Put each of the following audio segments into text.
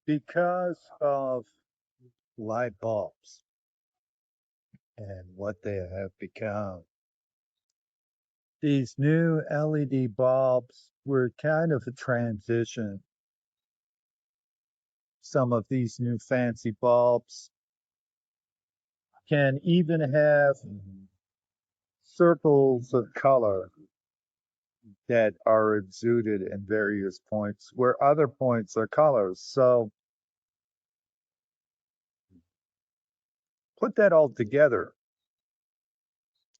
Because of light bulbs and what they have become, these new LED bulbs were kind of a transition. Some of these new fancy bulbs can even have circles of color that are exuded in various points where other points are colors. So put that all together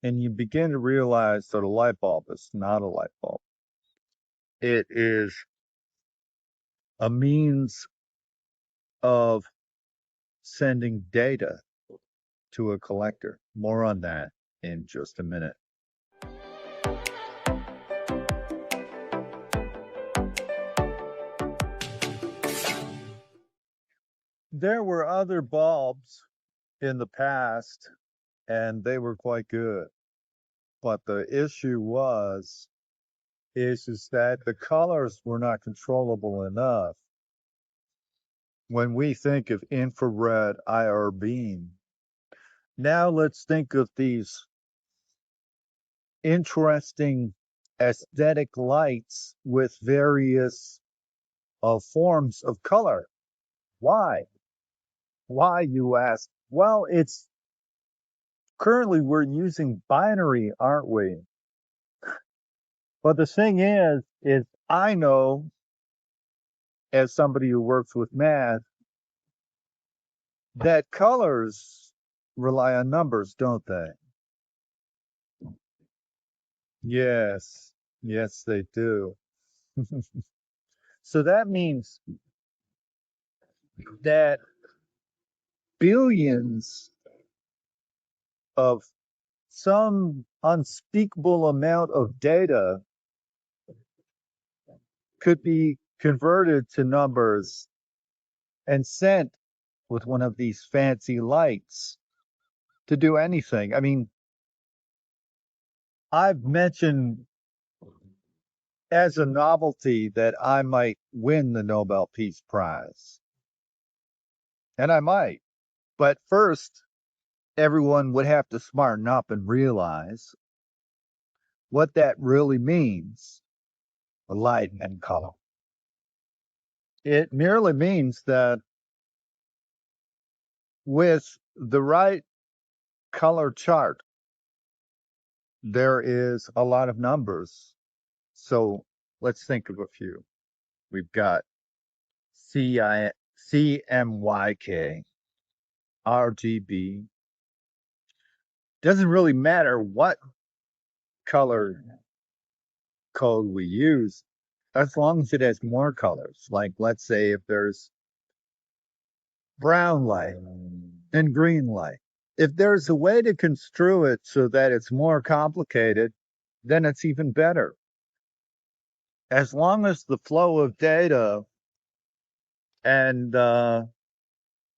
and you begin to realize that a light bulb is not a light bulb. It is a means of sending data to a collector. More on that in just a minute. There were other bulbs in the past, and they were quite good. But the issue is that the colors were not controllable enough. When we think of infrared IR beam, now let's think of these interesting aesthetic lights with various forms of color. Why? Why, you ask? Well, it's currently we're using binary, aren't we? But the thing is I know as somebody who works with math that colors rely on numbers, don't they? Yes, yes, they do. So that means that billions of some unspeakable amount of data could be converted to numbers and sent with one of these fancy lights to do anything. I mean, I've mentioned as a novelty that I might win the Nobel Peace Prize, and I might. But first, everyone would have to smarten up and realize what that really means, light and color. It merely means that with the right color chart, there is a lot of numbers. So let's think of a few. We've got CMYK, RGB. Doesn't really matter what color code we use, as long as it has more colors. Like, let's say if there's brown light and green light. If there's a way to construe it so that it's more complicated, then it's even better. As long as the flow of data and uh,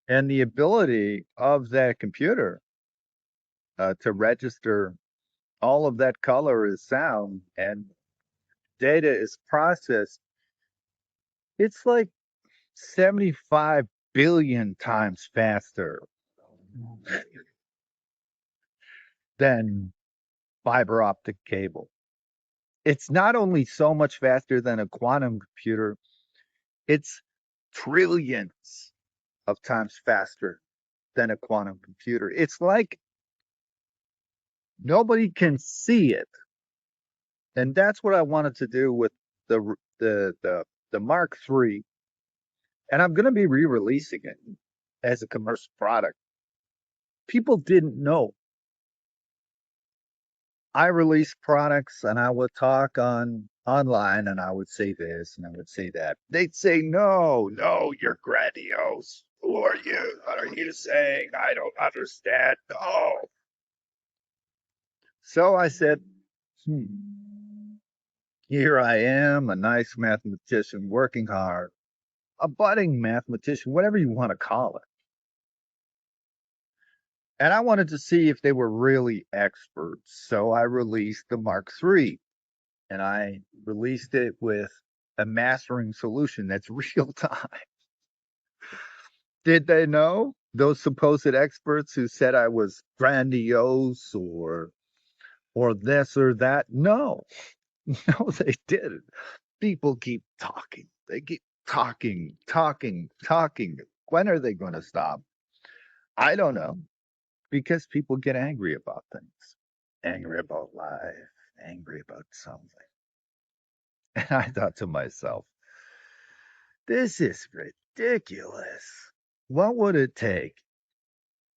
and the ability of that computer to register all of that color is sound and data is processed, it's like 75 billion times faster than fiber optic cable. It's not only so much faster than a quantum computer, it's trillions of times faster than a quantum computer. It's like nobody can see it. And that's what I wanted to do with the the Mark III. And I'm going to be re-releasing it as a commercial product. People didn't know. I release products and I would talk on online and I would say this and I would say that. They'd say, no, no, you're grandiose. Who are you? What are you saying? I don't understand. No. So I said, here I am, a nice mathematician working hard, a budding mathematician, whatever you want to call it. And I wanted to see if they were really experts. So I released the Mark III and I released it with a mastering solution that's real time. Did they know? Those supposed experts who said I was grandiose or this or that? No, no, they didn't. People keep talking. They keep talking, talking, talking. When are they going to stop? I don't know, because people get angry about things, angry about life, angry about something. And I thought to myself, this is ridiculous. What would it take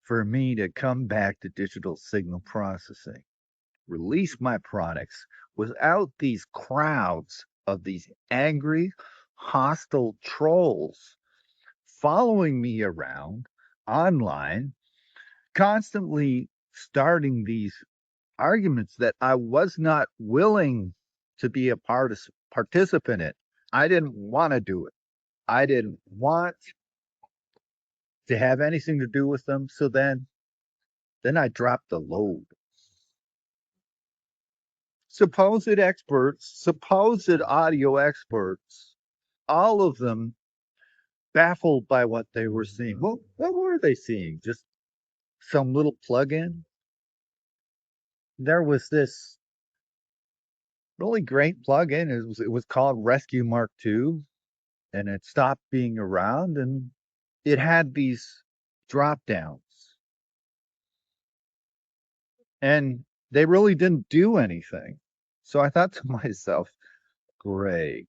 for me to come back to digital signal processing, release my products without these crowds of these angry, hostile trolls following me around online, constantly starting these arguments that I was not willing to be a participant in. I didn't want to do it. I didn't want to have anything to do with them. So then I dropped the load. Supposed experts, supposed audio experts, all of them baffled by what they were seeing. Well, what were they seeing? Just some little plug-in? There was this really great plug-in. It was called Rescue Mark II, and it stopped being around, and it had these drop downs, and they really didn't do anything. So I thought to myself, great,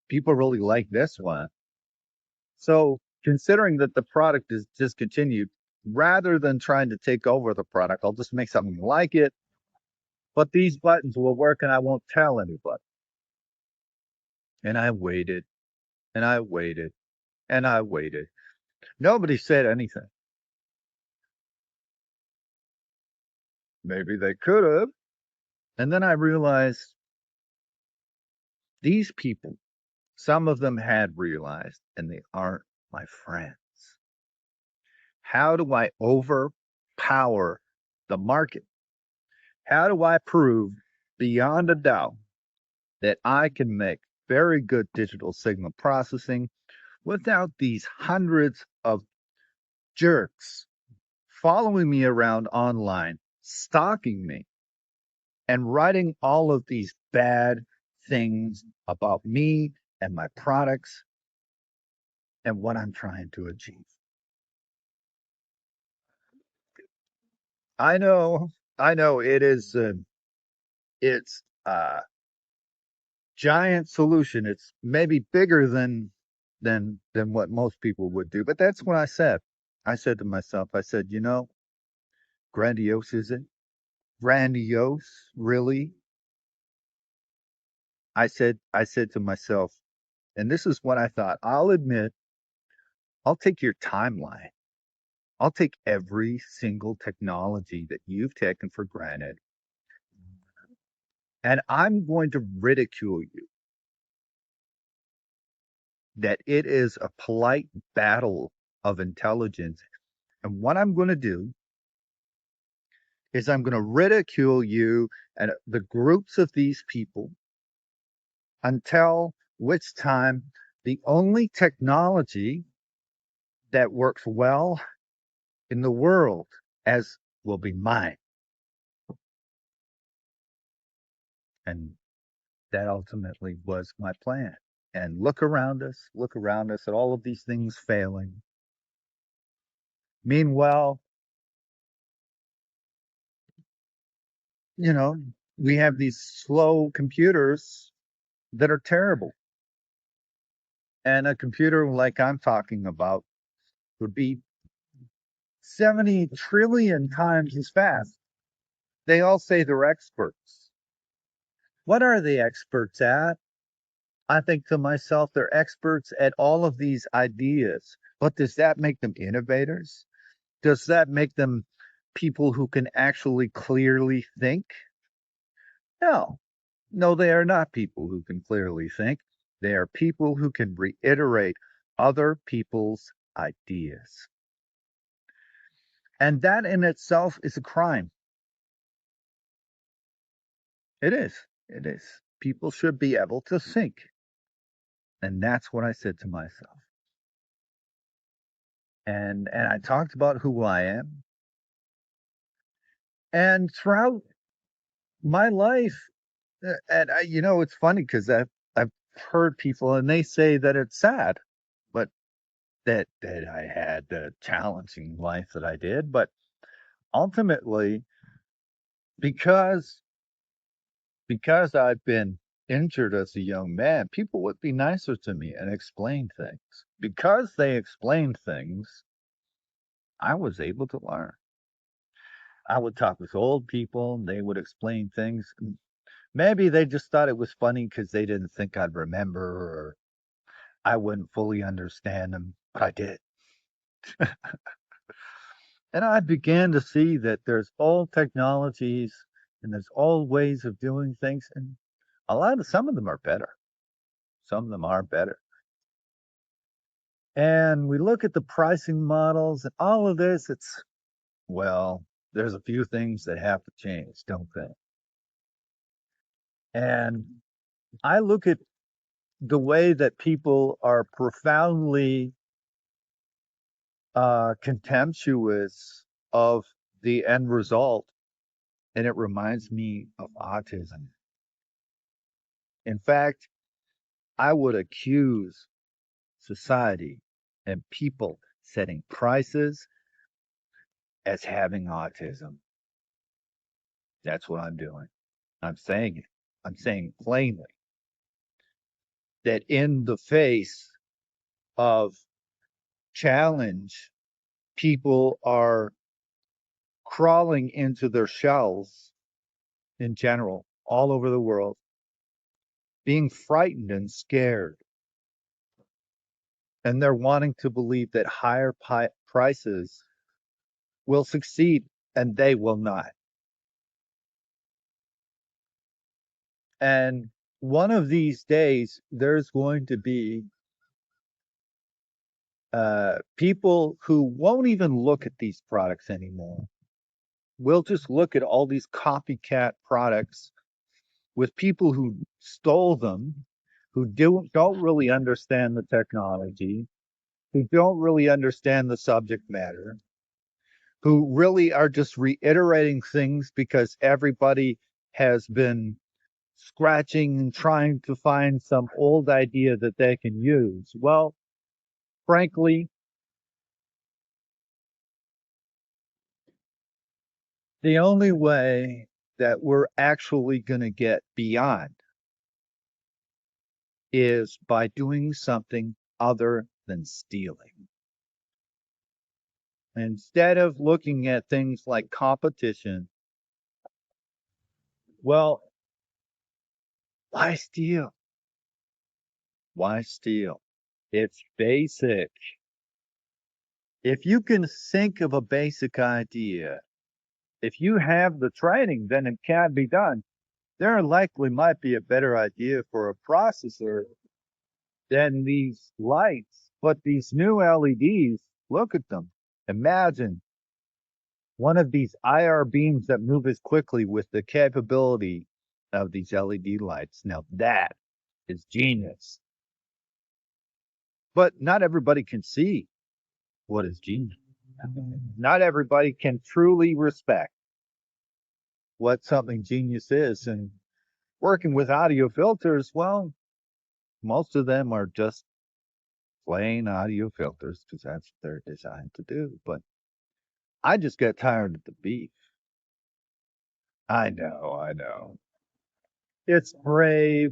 people really like this one. So considering that the product is discontinued, rather than trying to take over the product, I'll just make something like it. But these buttons will work and I won't tell anybody. And I waited and I waited and I waited. Nobody said anything. Maybe they could have. And then I realized these people, some of them had realized, and they aren't my friends. How do I overpower the market? How do I prove beyond a doubt that I can make very good digital signal processing without these hundreds of jerks following me around online, stalking me, and writing all of these bad things about me and my products and what I'm trying to achieve? I know, I know it's a giant solution. It's maybe bigger than what most people would do. But that's what I said. I said to myself, I said, grandiose is it? Grandiose, really? I said to myself, and this is what I thought. I'll admit, I'll take your timeline. I'll take every single technology that you've taken for granted, and I'm going to ridicule you that it is a polite battle of intelligence. And what I'm going to do is I'm going to ridicule you and the groups of these people until which time the only technology that works well in the world as will be mine. And that ultimately was my plan. And look around us at all of these things failing. Meanwhile, you know, we have these slow computers that are terrible. And a computer like I'm talking about would be 70 trillion times as fast. They all say they're experts. What are they experts at? I think to myself, they're experts at all of these ideas. But does that make them innovators? Does that make them people who can actually clearly think? No. No, they are not people who can clearly think. They are people who can reiterate other people's ideas. And that in itself is a crime. It is. It is. People should be able to think. And that's what I said to myself. and I talked about who I am. And throughout my life, and it's funny because I've heard people and they say that it's sad, but that I had the challenging life that I did. But ultimately, because because I've been injured as a young man, people would be nicer to me and explain things. Because they explained things, I was able to learn. I would talk with old people, and they would explain things. Maybe they just thought it was funny because they didn't think I'd remember or I wouldn't fully understand them, but I did. And I began to see that there's all technologies and there's all ways of doing things, and some of them are better. Some of them are better. And we look at the pricing models and all of this, well, there's a few things that have to change, don't they? And I look at the way that people are profoundly contemptuous of the end result, and it reminds me of autism. In fact, I would accuse society and people setting prices as having autism. That's what I'm doing. I'm saying it. I'm saying plainly that in the face of challenge, people are crawling into their shells in general, all over the world, being frightened and scared. And they're wanting to believe that higher prices will succeed, and they will not. And one of these days, there's going to be people who won't even look at these products anymore. We'll just look at all these copycat products with people who stole them, who don't really understand the technology, who don't really understand the subject matter, who really are just reiterating things because everybody has been scratching and trying to find some old idea that they can use. Well, frankly, the only way that we're actually going to get beyond is by doing something other than stealing. Instead of looking at things like competition, well, why steal? Why steal? It's basic. If you can think of a basic idea, if you have the training, then it can be done. There likely might be a better idea for a processor than these lights, but these new LEDs, look at them. Imagine one of these IR beams that move as quickly with the capability of these LED lights. Now that is genius. But not everybody can see what is genius. Not everybody can truly respect what something genius is. And working with audio filters, well, most of them are just plain audio filters because that's what they're designed to do. But I just got tired of the beef. I know, I know. It's brave,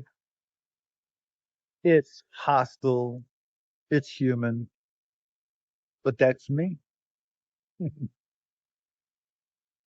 it's hostile, it's human, but that's me.